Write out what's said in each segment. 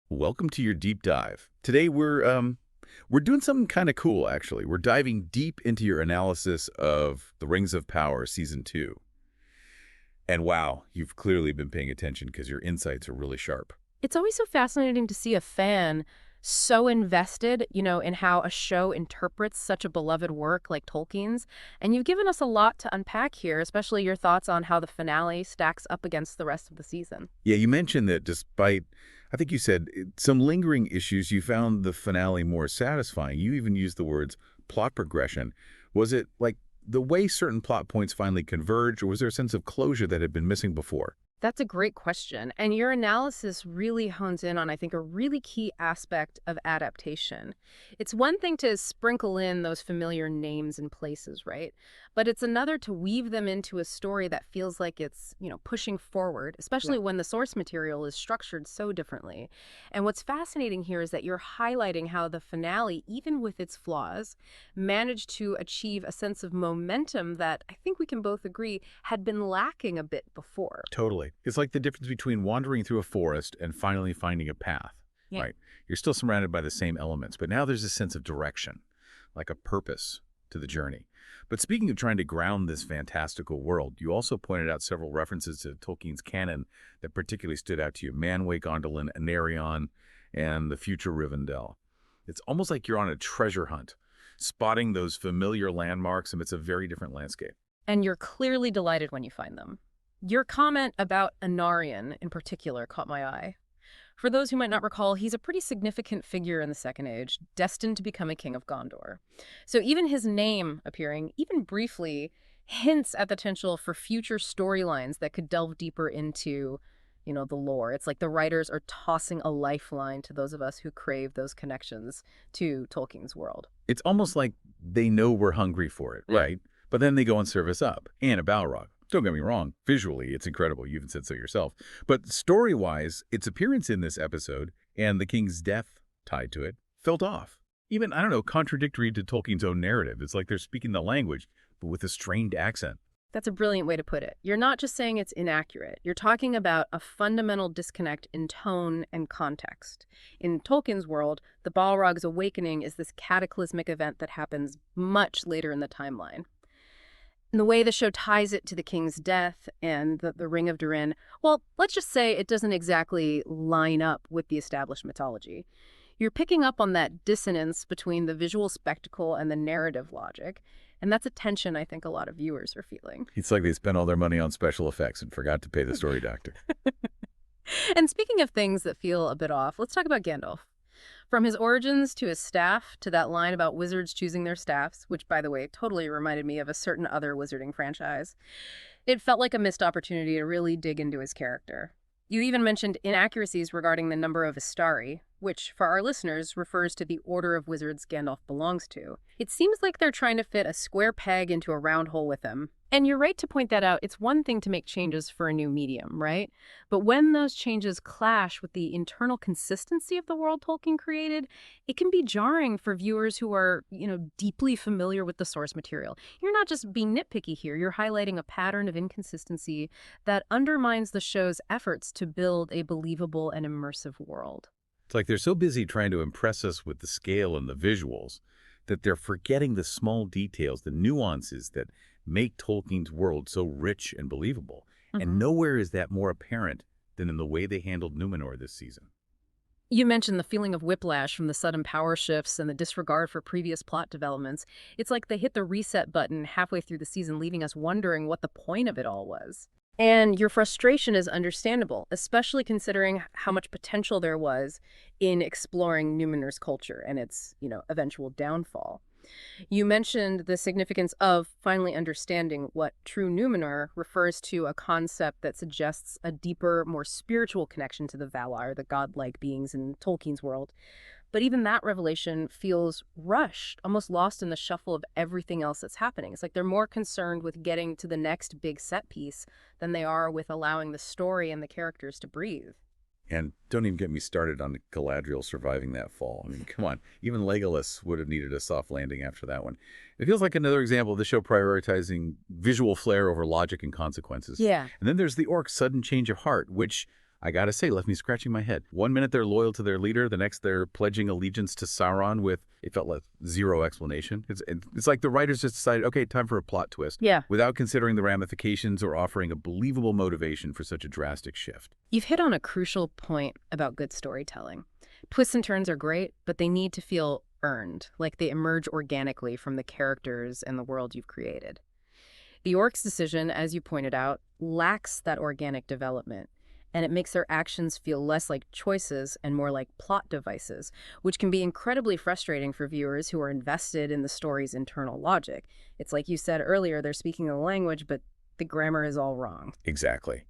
Welcome to your deep dive. Today we're doing something kind of cool actually. We're diving deep into your analysis of The Rings of Power season 2. And wow, you've clearly been paying attention because your insights are really sharp. It's always so fascinating to see a fan so invested, in how a show interprets such a beloved work like Tolkien's. And you've given us a lot to unpack here, especially your thoughts on how the finale stacks up against the rest of the season. Yeah, you mentioned that despite I think you said some lingering issues, you found the finale more satisfying. You even used the words plot progression. Was it like the way certain plot points finally converged, or was there a sense of closure that had been missing before? That's a great question. And your analysis really hones in on, I think, a really key aspect of adaptation. It's one thing to sprinkle in those familiar names and places, right? But it's another to weave them into a story that feels like it's, pushing forward, especially when the source material is structured so differently. And what's fascinating here is that you're highlighting how the finale, even with its flaws, managed to achieve a sense of momentum that I think we can both agree had been lacking a bit before. Totally. It's like the difference between wandering through a forest and finally finding a path, Yeah. right? You're still surrounded by the same elements, but now there's a sense of direction, like a purpose to the journey. But speaking of trying to ground this fantastical world, you also pointed out several references to Tolkien's canon that particularly stood out to you. Manwë, Gondolin, Anarion, and the future Rivendell. It's almost like you're on a treasure hunt, spotting those familiar landmarks amidst a very different landscape. And you're clearly delighted when you find them. Your comment about Anarion in particular caught my eye. For those who might not recall, he's a pretty significant figure in the Second Age, destined to become a king of Gondor. So even his name appearing, even briefly, hints at the potential for future storylines that could delve deeper into, the lore. It's like the writers are tossing a lifeline to those of us who crave those connections to Tolkien's world. It's almost like they know we're hungry for it, right? But then they go and serve us up. And a Balrog. Don't get me wrong. Visually, it's incredible. You even said so yourself. But story-wise, its appearance in this episode and the king's death tied to it felt off. Even, I don't know, contradictory to Tolkien's own narrative. It's like they're speaking the language, but with a strained accent. That's a brilliant way to put it. You're not just saying it's inaccurate. You're talking about a fundamental disconnect in tone and context. In Tolkien's world, the Balrog's awakening is this cataclysmic event that happens much later in the timeline. And the way the show ties it to the king's death and the Ring of Durin, well, let's just say it doesn't exactly line up with the established mythology. You're picking up on that dissonance between the visual spectacle and the narrative logic, and that's a tension I think a lot of viewers are feeling. It's like they spent all their money on special effects and forgot to pay the story doctor. And speaking of things that feel a bit off, let's talk about Gandalf. From his origins to his staff to that line about wizards choosing their staffs, which, by the way, totally reminded me of a certain other wizarding franchise, it felt like a missed opportunity to really dig into his character. You even mentioned inaccuracies regarding the number of Istari, which, for our listeners, refers to the order of wizards Gandalf belongs to. It seems like they're trying to fit a square peg into a round hole with him. And you're right to point that out. It's one thing to make changes for a new medium, right? But when those changes clash with the internal consistency of the world Tolkien created, it can be jarring for viewers who are, deeply familiar with the source material. You're not just being nitpicky here. You're highlighting a pattern of inconsistency that undermines the show's efforts to build a believable and immersive world. It's like they're so busy trying to impress us with the scale and the visuals that they're forgetting the small details, the nuances that make Tolkien's world so rich and believable. And nowhere is that more apparent than in the way they handled Numenor this season. You mentioned the feeling of whiplash from the sudden power shifts and the disregard for previous plot developments. It's like they hit the reset button halfway through the season, leaving us wondering what the point of it all was. And your frustration is understandable, especially considering how much potential there was in exploring Numenor's culture and its, eventual downfall. You mentioned the significance of finally understanding what true Numenor refers to, a concept that suggests a deeper, more spiritual connection to the Valar, the godlike beings in Tolkien's world. But even that revelation feels rushed, almost lost in the shuffle of everything else that's happening. It's like they're more concerned with getting to the next big set piece than they are with allowing the story and the characters to breathe. And don't even get me started on Galadriel surviving that fall. I mean, come on. Even Legolas would have needed a soft landing after that one. It feels like another example of the show prioritizing visual flair over logic and consequences. Yeah. And then there's the orc's sudden change of heart, which I gotta say, left me scratching my head. One minute they're loyal to their leader, the next they're pledging allegiance to Sauron with, it felt like, zero explanation. It's like the writers just decided, okay, time for a plot twist. Yeah. Without considering the ramifications or offering a believable motivation for such a drastic shift. You've hit on a crucial point about good storytelling. Twists and turns are great, but they need to feel earned, like they emerge organically from the characters and the world you've created. The orcs' decision, as you pointed out, lacks that organic development, and it makes their actions feel less like choices and more like plot devices, which can be incredibly frustrating for viewers who are invested in the story's internal logic. It's like you said earlier, they're speaking a language, but the grammar is all wrong. Exactly.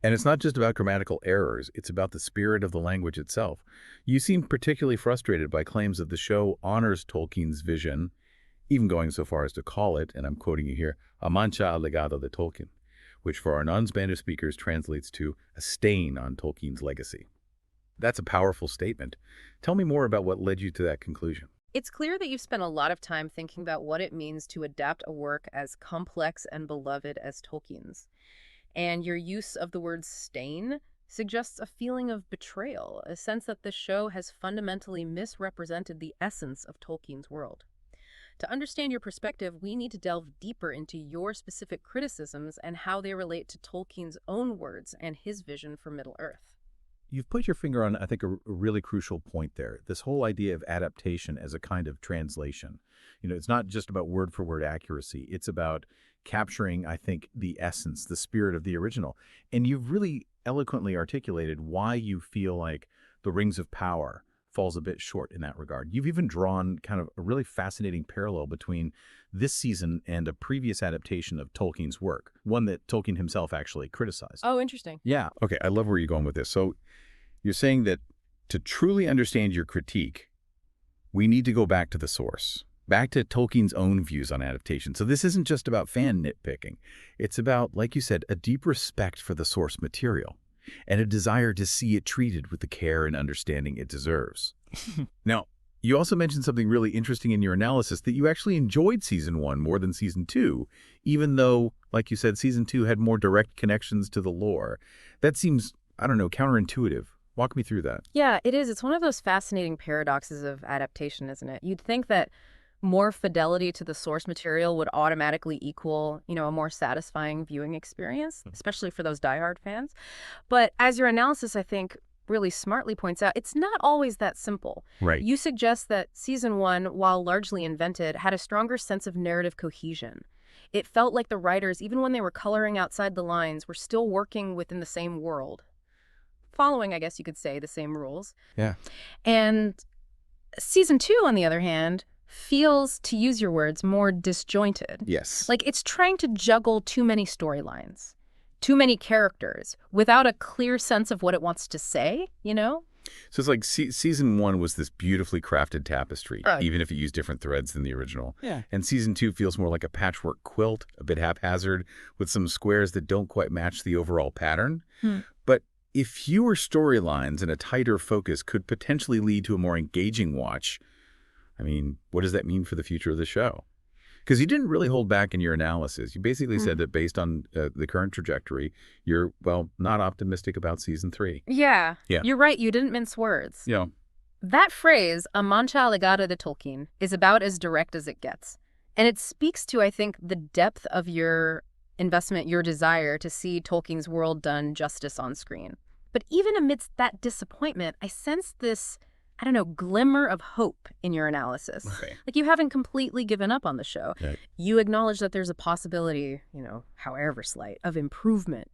And it's not just about grammatical errors, it's about the spirit of the language itself. You seem particularly frustrated by claims that the show honors Tolkien's vision, even going so far as to call it, and I'm quoting you here, a mancha al legado de Tolkien, which for our non-Spanish speakers translates to a stain on Tolkien's legacy. That's a powerful statement. Tell me more about what led you to that conclusion. It's clear that you've spent a lot of time thinking about what it means to adapt a work as complex and beloved as Tolkien's. And your use of the word stain suggests a feeling of betrayal, a sense that the show has fundamentally misrepresented the essence of Tolkien's world. To understand your perspective, we need to delve deeper into your specific criticisms and how they relate to Tolkien's own words and his vision for Middle-earth. You've put your finger on, I think, a really crucial point there. This whole idea of adaptation as a kind of translation. It's not just about word-for-word accuracy. It's about capturing, I think, the essence, the spirit of the original. And you've really eloquently articulated why you feel like The Rings of Power falls a bit short in that regard. You've even drawn kind of a really fascinating parallel between this season and a previous adaptation of Tolkien's work, one that Tolkien himself actually criticized. Oh, interesting. Yeah. Okay, I love where you're going with this. So you're saying that to truly understand your critique, we need to go back to the source, back to Tolkien's own views on adaptation. So this isn't just about fan nitpicking. It's about, like you said, a deep respect for the source material and a desire to see it treated with the care and understanding it deserves. Now, you also mentioned something really interesting in your analysis, that you actually enjoyed Season 1 more than Season 2, even though, like you said, Season 2 had more direct connections to the lore. That seems, I don't know, counterintuitive. Walk me through that. Yeah, it is. It's one of those fascinating paradoxes of adaptation, isn't it? You'd think that more fidelity to the source material would automatically equal, a more satisfying viewing experience, especially for those diehard fans. But as your analysis, I think, really smartly points out, it's not always that simple. Right. You suggest that Season 1, while largely invented, had a stronger sense of narrative cohesion. It felt like the writers, even when they were coloring outside the lines, were still working within the same world. Following, I guess you could say, the same rules. Yeah. And Season 2, on the other hand, feels, to use your words, more disjointed. Yes. Like it's trying to juggle too many storylines, too many characters, without a clear sense of what it wants to say, So it's like Season 1 was this beautifully crafted tapestry, even if it used different threads than the original. Yeah. And Season 2 feels more like a patchwork quilt, a bit haphazard, with some squares that don't quite match the overall pattern. But if fewer storylines and a tighter focus could potentially lead to a more engaging watch, I mean, what does that mean for the future of the show? Because you didn't really hold back in your analysis. You basically said that based on the current trajectory, you're, not optimistic about Season 3. Yeah. Yeah. You're right. You didn't mince words. Yeah. That phrase, a mancha legata de Tolkien, is about as direct as it gets. And it speaks to, I think, the depth of your investment, your desire to see Tolkien's world done justice on screen. But even amidst that disappointment, I sense this, glimmer of hope in your analysis. Okay. Like you haven't completely given up on the show. Right. You acknowledge that there's a possibility, however slight, of improvement,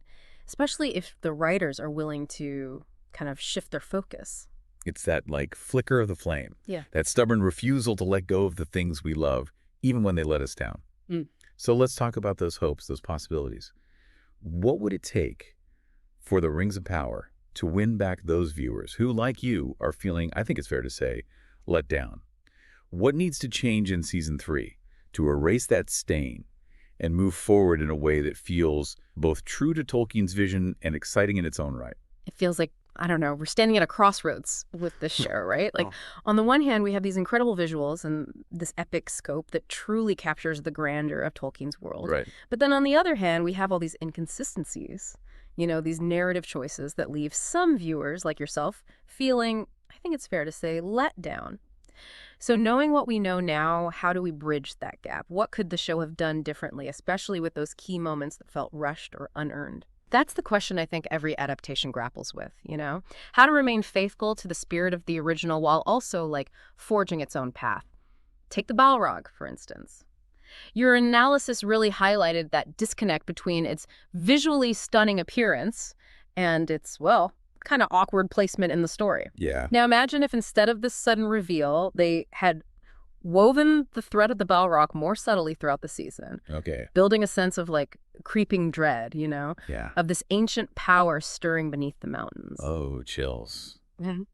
especially if the writers are willing to kind of shift their focus. It's that, flicker of the flame. Yeah. That stubborn refusal to let go of the things we love, even when they let us down. So let's talk about those hopes, those possibilities. What would it take for The Rings of Power to win back those viewers who, like you, are feeling, I think it's fair to say, let down? What needs to change in Season 3 to erase that stain and move forward in a way that feels both true to Tolkien's vision and exciting in its own right? It feels like, we're standing at a crossroads with this show, right? On the one hand, we have these incredible visuals and this epic scope that truly captures the grandeur of Tolkien's world. Right. But then on the other hand, we have all these inconsistencies. These narrative choices that leave some viewers, like yourself, feeling, I think it's fair to say, let down. So knowing what we know now, how do we bridge that gap? What could the show have done differently, especially with those key moments that felt rushed or unearned? That's the question I think every adaptation grapples with. How to remain faithful to the spirit of the original while also, forging its own path. Take the Balrog, for instance. Your analysis really highlighted that disconnect between its visually stunning appearance and its, well, kind of awkward placement in the story. Yeah. Now imagine if instead of this sudden reveal, they had woven the threat of the Balrog more subtly throughout the season, Okay. building a sense of creeping dread, Yeah. of this ancient power stirring beneath the mountains. Oh, chills. Mhm.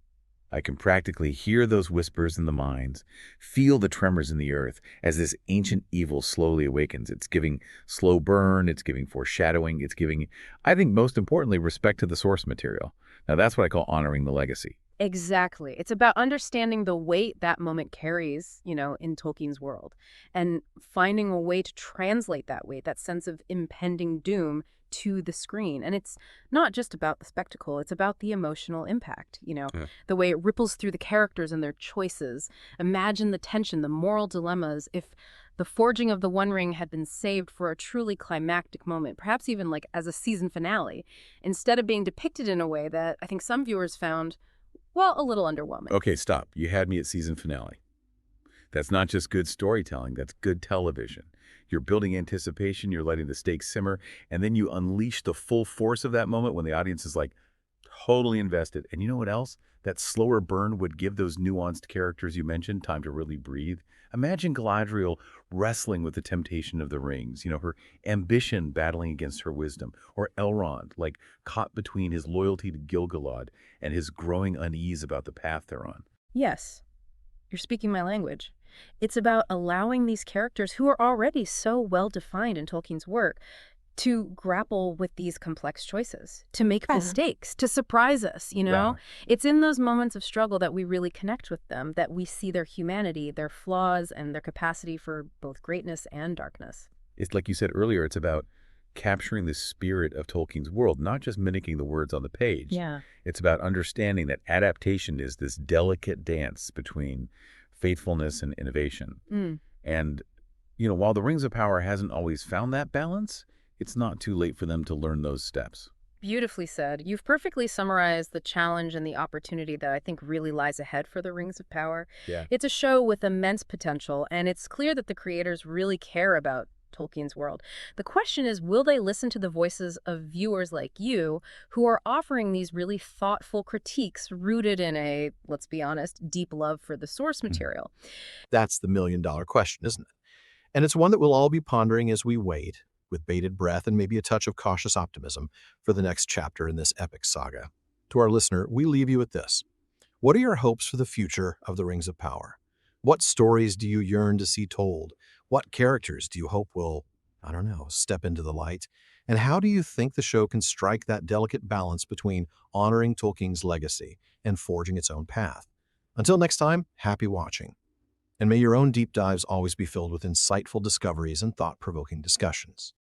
I can practically hear those whispers in the mines, feel the tremors in the earth as this ancient evil slowly awakens. It's giving slow burn, it's giving foreshadowing, it's giving, I think most importantly, respect to the source material. Now that's what I call honoring the legacy. Exactly. It's about understanding the weight that moment carries, in Tolkien's world, and finding a way to translate that weight, that sense of impending doom, to the screen. And it's not just about the spectacle, it's about the emotional impact, Yeah. the way it ripples through the characters and their choices. Imagine the tension, the moral dilemmas, if the forging of the One Ring had been saved for a truly climactic moment, perhaps even as a season finale, instead of being depicted in a way that I think some viewers found, well, a little underwhelming. Okay, stop. You had me at season finale. That's not just good storytelling, that's good television. You're building anticipation, you're letting the stakes simmer, and then you unleash the full force of that moment when the audience is totally invested. And you know what else? That slower burn would give those nuanced characters you mentioned time to really breathe. Imagine Galadriel wrestling with the temptation of the rings, her ambition battling against her wisdom, or Elrond, caught between his loyalty to Gil-galad and his growing unease about the path they're on. Yes, you're speaking my language. It's about allowing these characters who are already so well defined in Tolkien's work to grapple with these complex choices, to make mistakes, to surprise us. Wow. It's in those moments of struggle that we really connect with them, that we see their humanity, their flaws, and their capacity for both greatness and darkness. It's like you said earlier, it's about capturing the spirit of Tolkien's world, not just mimicking the words on the page. Yeah. It's about understanding that adaptation is this delicate dance between faithfulness and innovation. Mm. And, while the Rings of Power hasn't always found that balance, it's not too late for them to learn those steps. Beautifully said. You've perfectly summarized the challenge and the opportunity that I think really lies ahead for the Rings of Power. Yeah. It's a show with immense potential, and it's clear that the creators really care about Tolkien's world. The question is, will they listen to the voices of viewers like you who are offering these really thoughtful critiques rooted in a, let's be honest, deep love for the source material? That's the million-dollar question, isn't it? And it's one that we'll all be pondering as we wait, with bated breath and maybe a touch of cautious optimism, for the next chapter in this epic saga. To our listener, we leave you with this. What are your hopes for the future of the Rings of Power? What stories do you yearn to see told? What characters do you hope will, step into the light? And how do you think the show can strike that delicate balance between honoring Tolkien's legacy and forging its own path? Until next time, happy watching. And may your own deep dives always be filled with insightful discoveries and thought-provoking discussions.